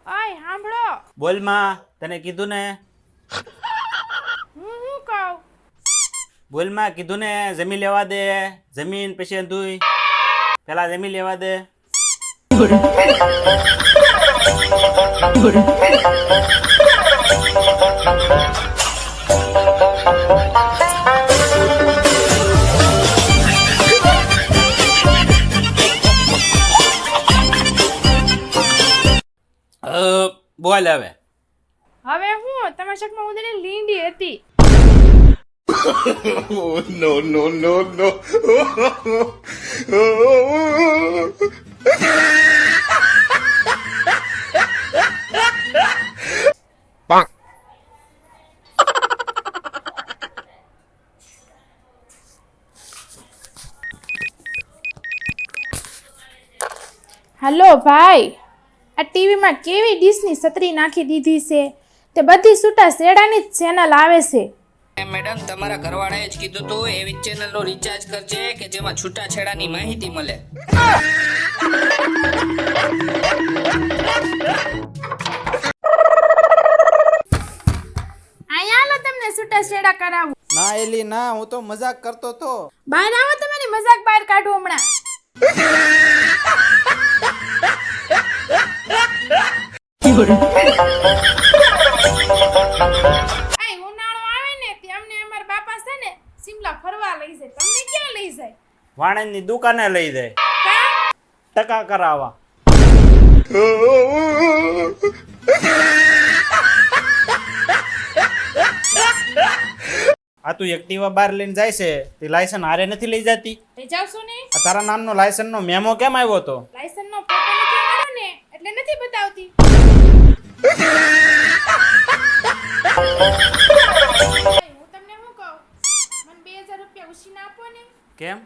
ઓય સાંભળો. બોલ માં, તને કીધું ને. હું કહું? બોલ માં, કીધું ને જમી લેવા દે. જમીન પછી અંધુય. પેલા જમી લેવા દે. બોલ હવે. હવે હું તમારા શકમાં ઉદરી લીંડી હતી. Oh, no, no, no, no. Bonk. હાલો ભાઈ, આ ટીવીમાં કેવી ડીશની છત્રી નાખી દીધી છે. તે બધી છૂટા શેડાની જ ચેનલ આવે છે. મેડમ, તમારા ઘરવાળાએ જ કીધું તું એવી ચેનલનો રિચાર્જ કરજે કે જેમાં છૂટાછેડાની માહિતી મળે. અહીંયા આલો તમને છૂટા શેડા કરાવું. ના એલી ના, હું તો મજાક કરતો તો. બહાર આવો, તમારી મજાક બહાર કાઢું હમણાં. આય ઉનાળો આવે ને તે અમને અમારા બાપા છે ને સિમલા ફરવા લઈ જાય. તમને ક્યાં લઈ જાય? વાણંદની દુકાને લઈ જાય. કા? ટકા કરાવવા. આ તું એક્ટિવા બહાર લઈને જાય છે તે લાયસન્સ હારે નથી લઈ જતી? લઈ જાવશો ને? આ તારા નામનો લાયસન્સનો મેમો કેમ આવ્યો તો? લાયસન્સ નો ફોટો નથી મારો ને એટલે નથી બતાવતી. હું તમને શું કહું, મને 2000 રૂપિયા ઉછીના આપો ને. કેમ?